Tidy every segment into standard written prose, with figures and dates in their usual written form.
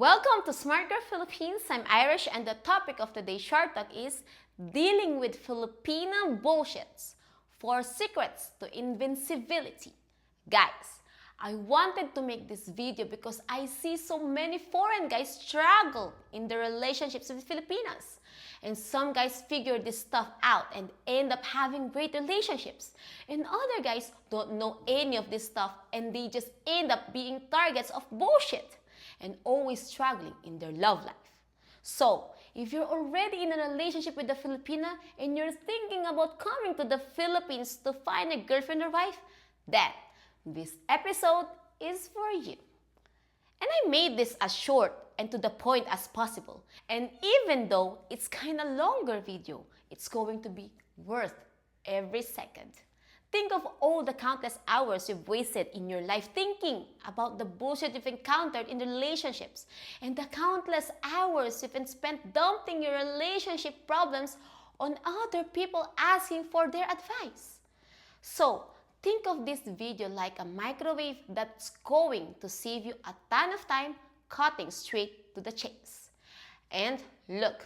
Welcome to Smart Girl Philippines. I'm Irish and the topic of today's short talk is dealing with Filipina bullshits. 4 secrets to invincibility. Guys, I wanted to make this video because I see so many foreign guys struggle in their relationships with Filipinas. And some guys figure this stuff out and end up having great relationships. And other guys don't know any of this stuff and they just end up being targets of bullshit and always struggling in their love life. So, if you're already in a relationship with a Filipina and you're thinking about coming to the Philippines to find a girlfriend or wife, then this episode is for you. And I made this as short and to the point as possible. And even though it's kind of longer video, it's going to be worth every second. Think of all the countless hours you've wasted in your life thinking about the bullshit you've encountered in the relationships and the countless hours you've spent dumping your relationship problems on other people asking for their advice. So, think of this video like a microwave that's going to save you a ton of time cutting straight to the chase. And look,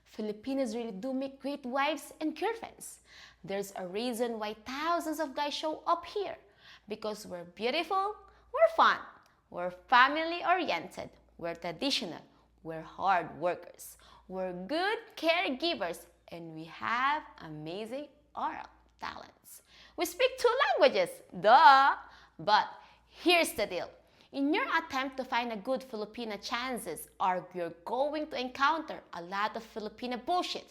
Filipinas really do make great wives and girlfriends. There's a reason why thousands of guys show up here. Because we're beautiful, we're fun, we're family-oriented, we're traditional, we're hard workers, we're good caregivers, and we have amazing oral talents. We speak 2 languages, duh! But here's the deal. In your attempt to find a good Filipina, chances are you're going to encounter a lot of Filipina bullshit.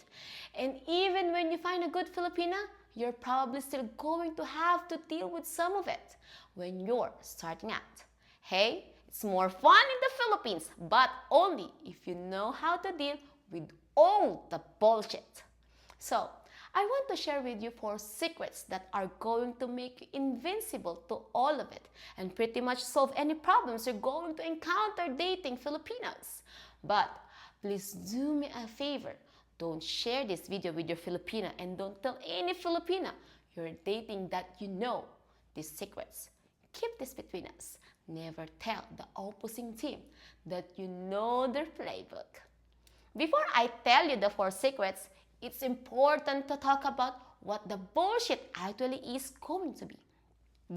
And even when you find a good Filipina, you're probably still going to have to deal with some of it when you're starting out. Hey, it's more fun in the Philippines, but only if you know how to deal with all the bullshit. So, I want to share with you 4 secrets that are going to make you invincible to all of it and pretty much solve any problems you're going to encounter dating Filipinos. But please do me a favor. Don't share this video with your Filipina and don't tell any Filipina you're dating that you know these secrets. Keep this between us. Never tell the opposing team that you know their playbook. Before I tell you the 4 secrets, it's important to talk about what the bullshit actually is going to be.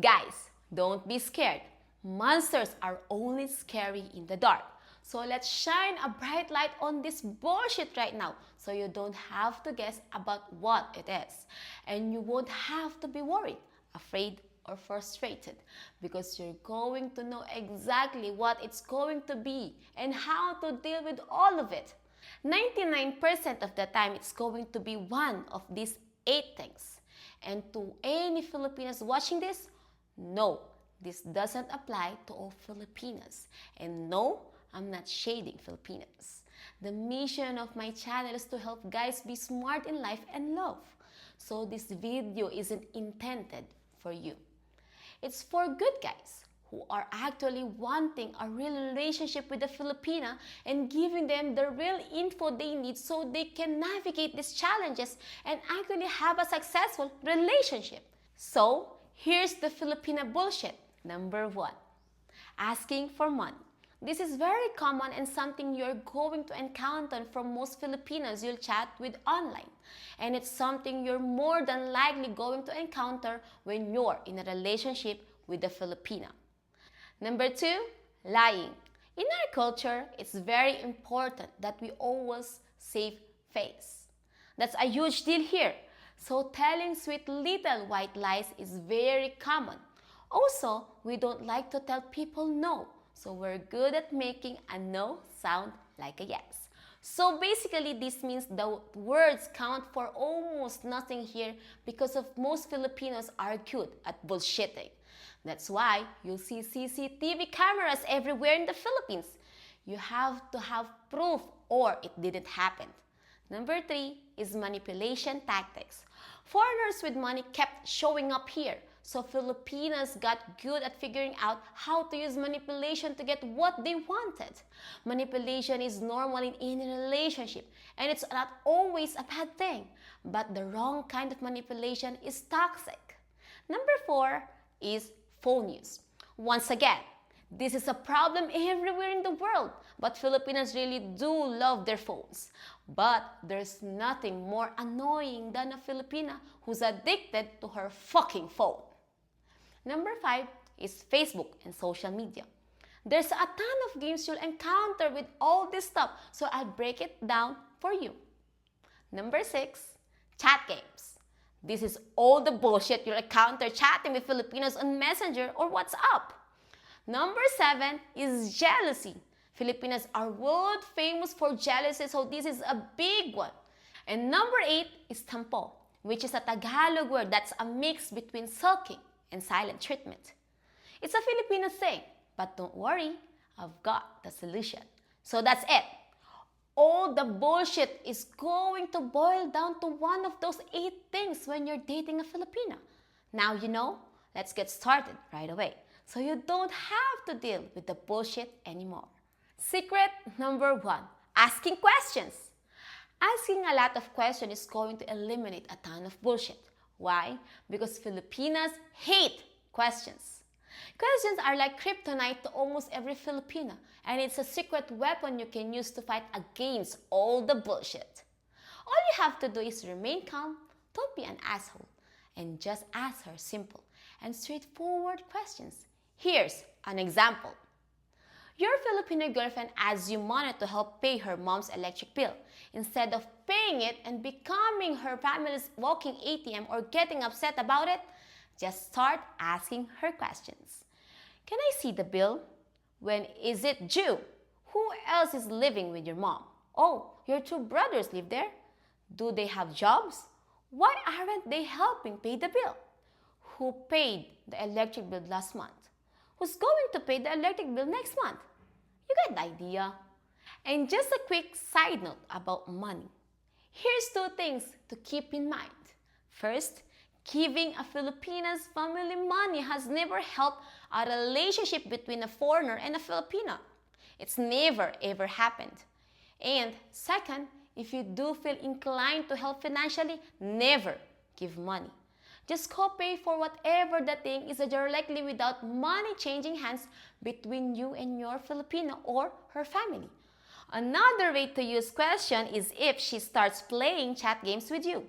Guys, don't be scared. Monsters are only scary in the dark. So let's shine a bright light on this bullshit right now so you don't have to guess about what it is. And you won't have to be worried, afraid, or frustrated because you're going to know exactly what it's going to be and how to deal with all of it. 99% of the time, it's going to be one of these 8 things. And to any Filipinas watching this, no, this doesn't apply to all Filipinas. And no, I'm not shading Filipinas. The mission of my channel is to help guys be smart in life and love. So this video isn't intended for you. It's for good guys who are actually wanting a real relationship with a Filipina and giving them the real info they need so they can navigate these challenges and actually have a successful relationship. So, here's the Filipina bullshit. Number 1, asking for money. This is very common and something you're going to encounter from most Filipinos you'll chat with online. And it's something you're more than likely going to encounter when you're in a relationship with a Filipina. Number 2, lying. In our culture, it's very important that we always save face. That's a huge deal here. So telling sweet little white lies is very common. Also, we don't like to tell people no. So we're good at making a no sound like a yes. So basically, this means the words count for almost nothing here because of most Filipinos are good at bullshitting. That's why you'll see CCTV cameras everywhere in the Philippines. You have to have proof or it didn't happen. Number 3 is manipulation tactics. Foreigners with money kept showing up here. So Filipinas got good at figuring out how to use manipulation to get what they wanted. Manipulation is normal in any relationship and it's not always a bad thing. But the wrong kind of manipulation is toxic. Number 4 is phone use. Once again, This is a problem everywhere in the world, but Filipinos really do love their phones. But there's nothing more annoying than a Filipina who's addicted to her fucking phone. Number 5 is Facebook and social media. There's a ton of games you'll encounter with all this stuff, so I'll break it down for you. Number 6, chat games. This is all the bullshit you'll encounter chatting with Filipinos on Messenger or WhatsApp. Number 7 is jealousy. Filipinos are world famous for jealousy, so this is a big one. And number 8 is tampo, which is a Tagalog word that's a mix between sulking and silent treatment. It's a Filipino thing, but don't worry, I've got the solution. So that's it. All the bullshit is going to boil down to one of those 8 things when you're dating a Filipina. Now you know, let's get started right away, so you don't have to deal with the bullshit anymore. Secret number 1, asking questions. Asking a lot of questions is going to eliminate a ton of bullshit. Why? Because Filipinas hate questions. Questions are like kryptonite to almost every Filipina, and it's a secret weapon you can use to fight against all the bullshit. All you have to do is remain calm, don't be an asshole, and just ask her simple and straightforward questions. Here's an example. Your Filipino girlfriend asks you money to help pay her mom's electric bill. Instead of paying it and becoming her family's walking ATM or getting upset about it, just start asking her questions. Can I see the bill? When is it due? Who else is living with your mom? Oh, your 2 brothers live there. Do they have jobs? Why aren't they helping pay the bill? Who paid the electric bill last month? Who's going to pay the electric bill next month? You get the idea. And just a quick side note about money. Here's 2 things to keep in mind. First, giving a Filipina's family money has never helped a relationship between a foreigner and a Filipina. It's never ever happened. And second, if you do feel inclined to help financially, never give money. Just co-pay for whatever the thing is directly without money changing hands between you and your Filipina or her family. Another way to use question is if she starts playing chat games with you.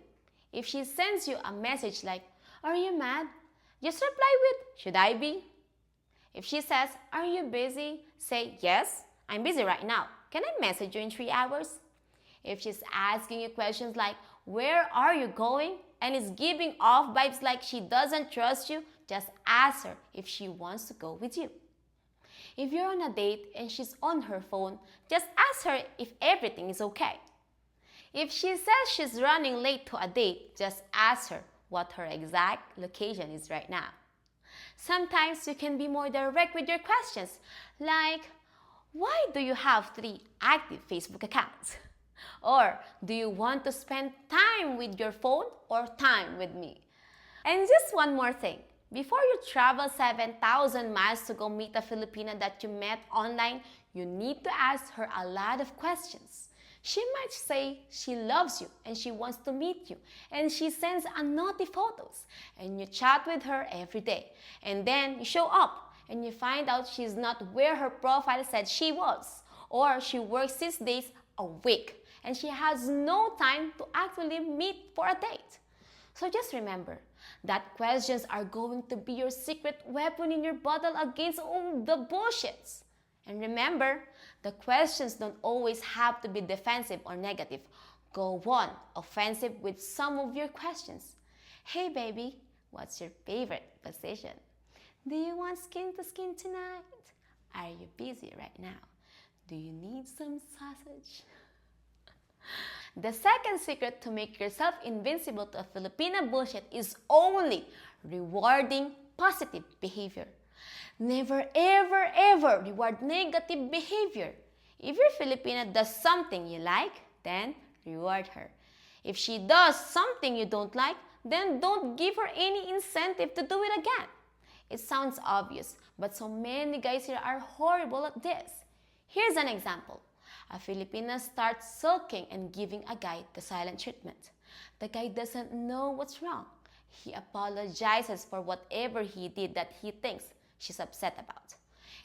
If she sends you a message like, "Are you mad?" just reply with, "Should I be?" If she says, "Are you busy?" say, "Yes, I'm busy right now. Can I message you in 3 hours?" If she's asking you questions like, "Where are you going?" and is giving off vibes like she doesn't trust you, just ask her if she wants to go with you. If you're on a date and she's on her phone, just ask her if everything is okay. If she says she's running late to a date, just ask her what her exact location is right now. Sometimes you can be more direct with your questions, like, "Why do you have 3 active Facebook accounts?" Or, "Do you want to spend time with your phone or time with me?" And just one more thing. Before you travel 7,000 miles to go meet a Filipina that you met online, you need to ask her a lot of questions. She might say she loves you and she wants to meet you, and she sends a naughty photos, and you chat with her every day. And then you show up and you find out she's not where her profile said she was, or she works 6 days a week and she has no time to actually meet for a date. So just remember that questions are going to be your secret weapon in your battle against all the bullshits. And remember, the questions don't always have to be defensive or negative. Go on offensive with some of your questions. "Hey baby, what's your favorite position? Do you want skin to skin tonight? Are you busy right now? Do you need some sausage?" The second secret to make yourself invincible to a Filipina bullshit is only rewarding positive behavior. Never ever ever reward negative behavior. If your Filipina does something you like, then reward her. If she does something you don't like, then don't give her any incentive to do it again. It sounds obvious, but so many guys here are horrible at this. Here's an example. A Filipina starts sulking and giving a guy the silent treatment. The guy doesn't know what's wrong. He apologizes for whatever he did that he thinks she's upset about.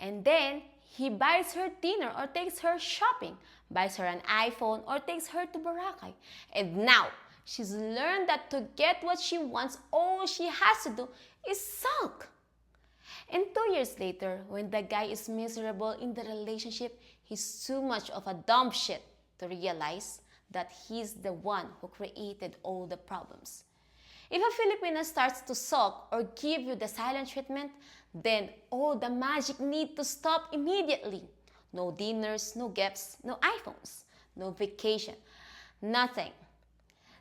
And then he buys her dinner or takes her shopping, buys her an iPhone or takes her to Boracay. And now, she's learned that to get what she wants, all she has to do is sulk. And 2 years later, when the guy is miserable in the relationship, he's too much of a dumb shit to realize that he's the one who created all the problems. If a Filipino starts to sulk or give you the silent treatment, then all the magic need to stop immediately. No dinners, no gifts, no iPhones, no vacation, nothing.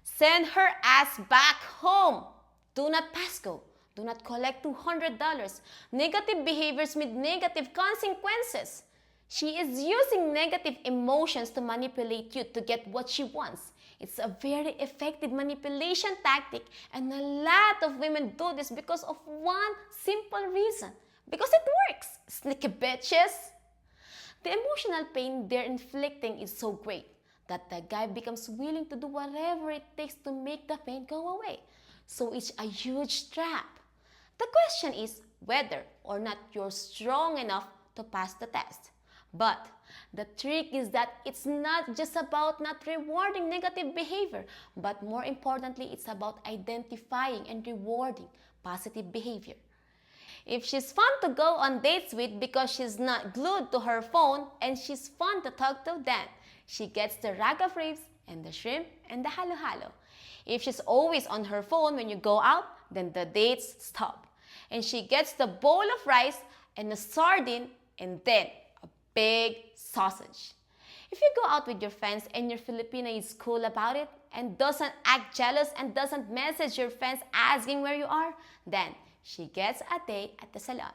Send her ass back home. Do not pass go. Do not collect $200. Negative behaviors with negative consequences. She is using negative emotions to manipulate you to get what she wants. It's a very effective manipulation tactic, and a lot of women do this because of one simple reason. Because it works, sneaky bitches. The emotional pain they're inflicting is so great that the guy becomes willing to do whatever it takes to make the pain go away. So it's a huge trap. The question is whether or not you're strong enough to pass the test. But the trick is that it's not just about not rewarding negative behavior, but more importantly, it's about identifying and rewarding positive behavior. If she's fun to go on dates with because she's not glued to her phone and she's fun to talk to, then she gets the rack of ribs and the shrimp and the halo-halo. If she's always on her phone when you go out, then the dates stop. And she gets the bowl of rice and a sardine and then a big sausage. If you go out with your friends and your Filipina is cool about it and doesn't act jealous and doesn't message your friends asking where you are, then she gets a day at the salon.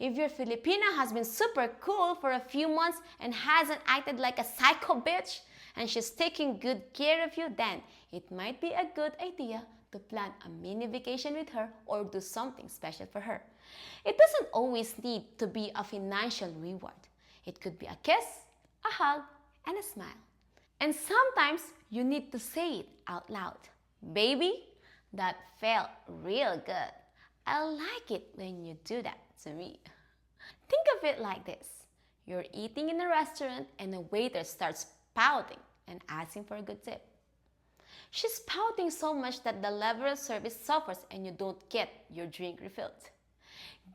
If your Filipina has been super cool for a few months and hasn't acted like a psycho bitch and she's taking good care of you, then it might be a good idea to plan a mini vacation with her or do something special for her. It doesn't always need to be a financial reward. It could be a kiss, a hug, and a smile. And sometimes you need to say it out loud. Baby, that felt real good. I like it when you do that to me. Think of it like this. You're eating in a restaurant and a waiter starts pouting and asking for a good tip. She's pouting so much that the level of service suffers and you don't get your drink refilled.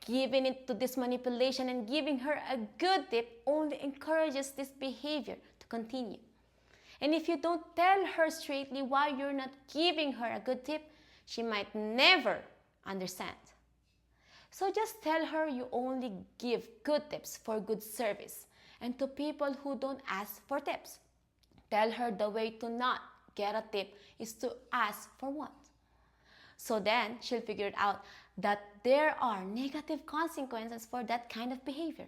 Giving it to this manipulation and giving her a good tip only encourages this behavior to continue. And if you don't tell her straightly why you're not giving her a good tip, she might never understand. So just tell her you only give good tips for good service and to people who don't ask for tips. Tell her the way to not get a tip is to ask for one. So then she'll figure out that there are negative consequences for that kind of behavior.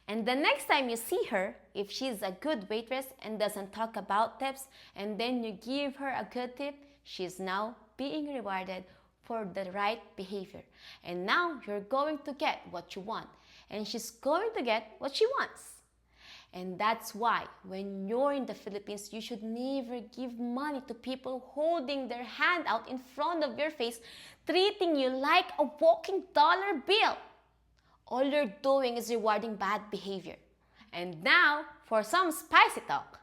And the next time you see her, if she's a good waitress and doesn't talk about tips, and then you give her a good tip, she's now being rewarded for the right behavior. And now you're going to get what you want, and she's going to get what she wants. And that's why when you're in the Philippines, you should never give money to people holding their hand out in front of your face, treating you like a walking dollar bill. All you're doing is rewarding bad behavior. And now for some spicy talk.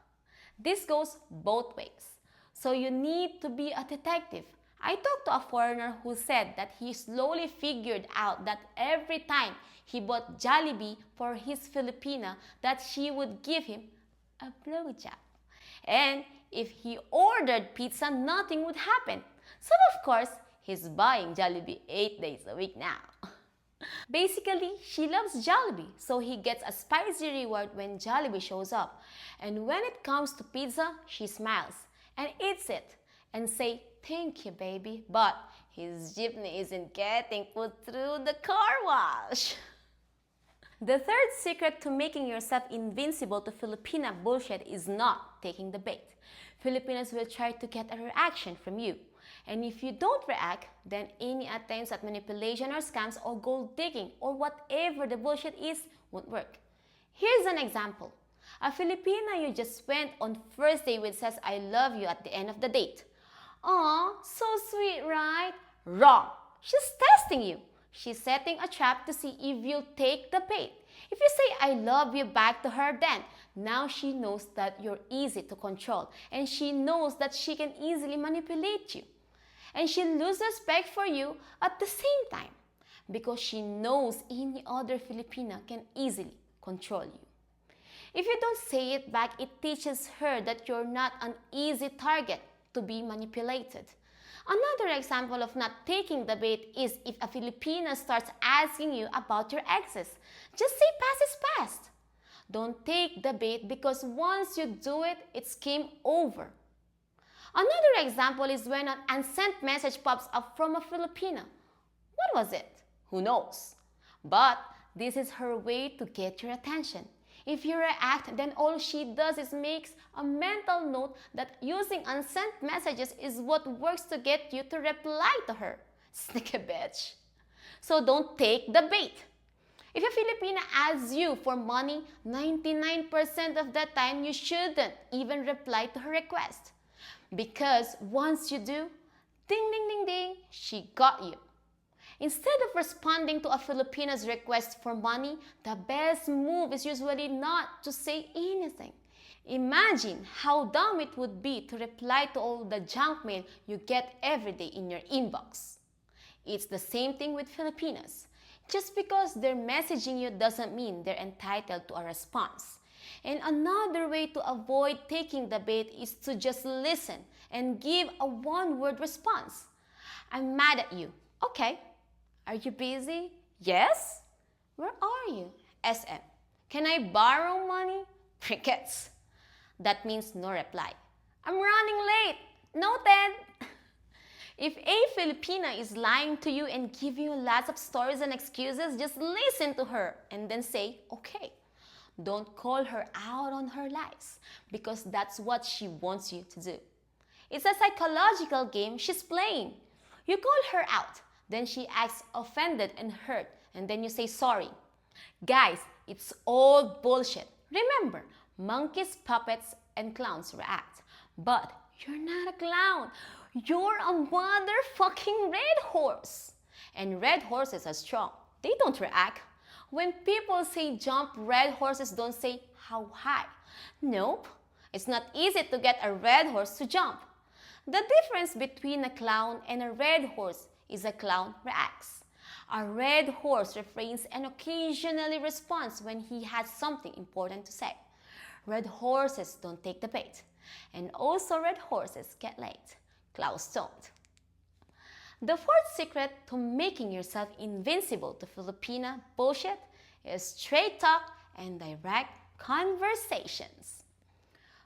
This goes both ways. So you need to be a detective. I talked to a foreigner who said that he slowly figured out that every time he bought Jollibee for his Filipina, that she would give him a blowjob. And if he ordered pizza, nothing would happen. So of course, he's buying Jollibee 8 days a week now. Basically, she loves Jollibee, so he gets a spicy reward when Jollibee shows up. And when it comes to pizza, she smiles and eats it and say, "Thank you, baby," but his jeepney isn't getting put through the car wash. The third secret to making yourself invincible to Filipina bullshit is not taking the bait. Filipinos will try to get a reaction from you. And if you don't react, then any attempts at manipulation or scams or gold digging or whatever the bullshit is won't work. Here's an example. A Filipina you just went on first date with says, "I love you" at the end of the date. Aw, so sweet, right? Wrong. She's testing you. She's setting a trap to see if you'll take the bait. If you say I love you back to her, then now she knows that you're easy to control and she knows that she can easily manipulate you. And she loses respect for you at the same time because she knows any other Filipina can easily control you. If you don't say it back, it teaches her that you're not an easy target to be manipulated. Another example of not taking the bait is if a Filipina starts asking you about your exes. Just say past is past. Don't take the bait because once you do it, it's game over. Another example is when an unsent message pops up from a Filipina. What was it? Who knows? But this is her way to get your attention. If you react, then all she does is makes a mental note that using unsent messages is what works to get you to reply to her. Sneaky bitch. So don't take the bait. If a Filipina asks you for money, 99% of the time you shouldn't even reply to her request. Because once you do, ding ding ding ding, she got you. Instead of responding to a Filipina's request for money, the best move is usually not to say anything. Imagine how dumb it would be to reply to all the junk mail you get every day in your inbox. It's the same thing with Filipinas. Just because they're messaging you doesn't mean they're entitled to a response. And another way to avoid taking the bait is to just listen and give a one-word response. I'm mad at you. Okay. Are you busy? Yes. Where are you? SM. Can I borrow money? Crickets. That means no reply. I'm running late. Noted. If a Filipina is lying to you and giving you lots of stories and excuses, just listen to her and then say, okay. Don't call her out on her lies because that's what she wants you to do. It's a psychological game she's playing. You call her out, then she acts offended and hurt, and then you say sorry. Guys, it's all bullshit. Remember, monkeys, puppets, and clowns react. But you're not a clown. You're a motherfucking red horse. And red horses are strong. They don't react. When people say jump, red horses don't say how high. Nope, it's not easy to get a red horse to jump. The difference between a clown and a red horse is a clown reacts. A red horse refrains and occasionally responds when he has something important to say. Red horses don't take the bait. And also red horses get late. Clowns don't. The fourth secret to making yourself invincible to Filipina bullshit is straight talk and direct conversations.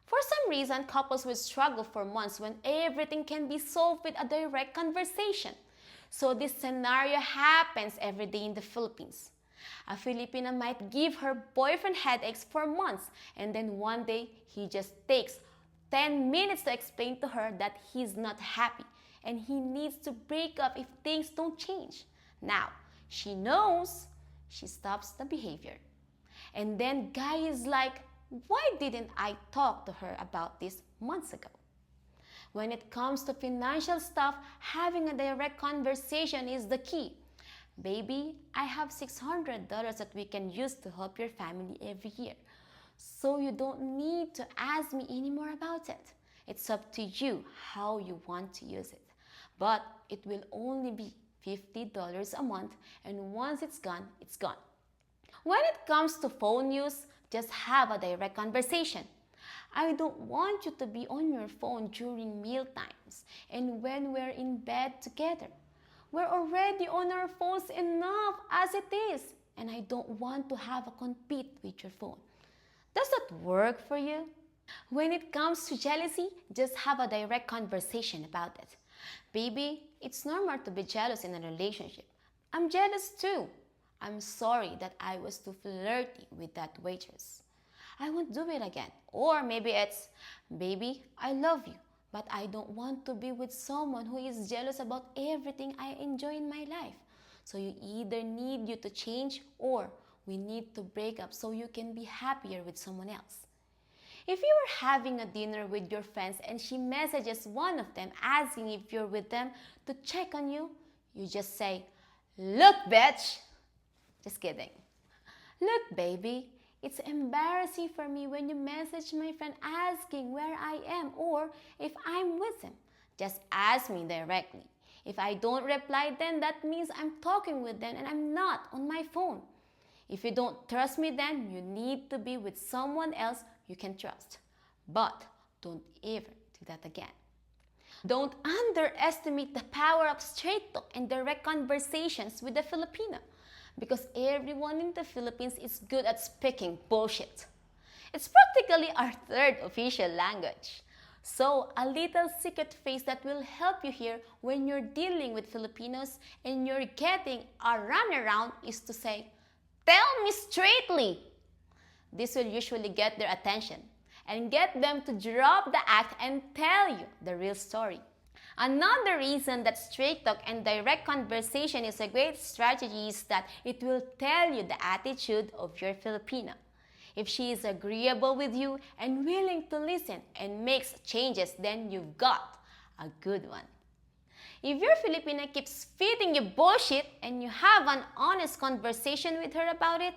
For some reason, couples will struggle for months when everything can be solved with a direct conversation. So this scenario happens every day in the Philippines. A Filipina might give her boyfriend headaches for months and then one day he just takes 10 minutes to explain to her that he's not happy and he needs to break up if things don't change. Now, she knows, she stops the behavior. And then guy is like, why didn't I talk to her about this months ago? When it comes to financial stuff, having a direct conversation is the key. Baby, I have $600 that we can use to help your family every year. So you don't need to ask me anymore about it. It's up to you how you want to use it. But it will only be $50 a month, and once it's gone, it's gone. When it comes to phone use, just have a direct conversation. I don't want you to be on your phone during meal times and when we're in bed together. We're already on our phones enough as it is, and I don't want to have a compete with your phone. Does that work for you? When it comes to jealousy, just have a direct conversation about it. Baby, it's normal to be jealous in a relationship. I'm jealous too. I'm sorry that I was too flirty with that waitress. I won't do it again. Or maybe it's, baby, I love you, but I don't want to be with someone who is jealous about everything I enjoy in my life. So you either need you to change or we need to break up so you can be happier with someone else. If you are having a dinner with your friends and she messages one of them asking if you're with them to check on you, you just say, look, bitch. Just kidding. Look, baby, it's embarrassing for me when you message my friend asking where I am or if I'm with him. Just ask me directly. If I don't reply, then that means I'm talking with them and I'm not on my phone. If you don't trust me, then you need to be with someone else you can trust. But don't ever do that again. Don't underestimate the power of straight talk and direct conversations with the Filipino, because everyone in the Philippines is good at speaking bullshit. It's practically our third official language. So, a little secret phrase that will help you here when you're dealing with Filipinos and you're getting a runaround is to say, "Tell me straightly." This will usually get their attention and get them to drop the act and tell you the real story. Another reason that straight talk and direct conversation is a great strategy is that it will tell you the attitude of your Filipina. If she is agreeable with you and willing to listen and makes changes, then you've got a good one. If your Filipina keeps feeding you bullshit and you have an honest conversation with her about it,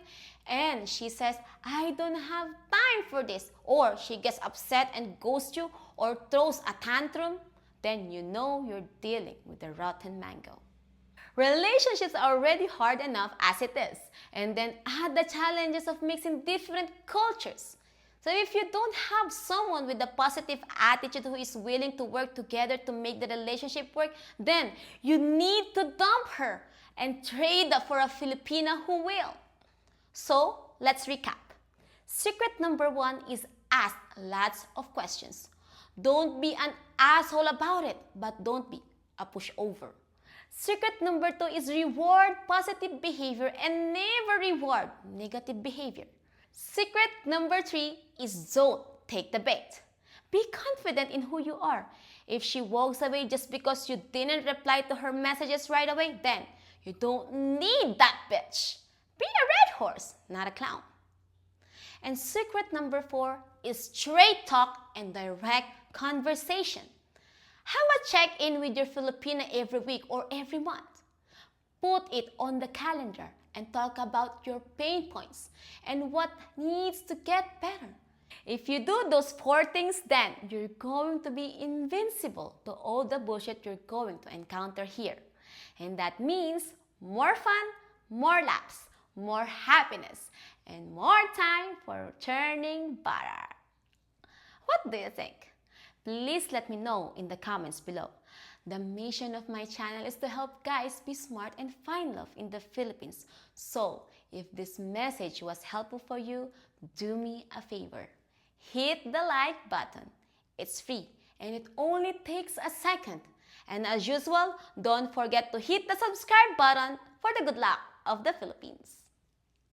and she says, "I don't have time for this," or she gets upset and ghosts you or throws a tantrum, then you know you're dealing with a rotten mango. Relationships are already hard enough as it is, and then add the challenges of mixing different cultures. So if you don't have someone with a positive attitude who is willing to work together to make the relationship work, then you need to dump her and trade for a Filipina who will. So let's recap. Secret number 1 is ask lots of questions. Don't be an asshole about it, but don't be a pushover. Secret number 2 is reward positive behavior and never reward negative behavior. Secret number 3 is don't take the bait. Be confident in who you are. If she walks away just because you didn't reply to her messages right away, then you don't need that bitch. Be a red horse, not a clown. And secret number 4 is straight talk and direct conversation. Have a check-in with your Filipina every week or every month. Put it on the calendar and talk about your pain points and what needs to get better. If you do those 4 things, then you're going to be invincible to all the bullshit you're going to encounter here. And that means more fun, more laughs, more happiness, and more time for turning butter. What do you think? Please let me know in the comments below. The mission of my channel is to help guys be smart and find love in the Philippines. So, if this message was helpful for you, do me a favor. Hit the like button. It's free and it only takes a second. And as usual, don't forget to hit the subscribe button for the good luck of the Philippines.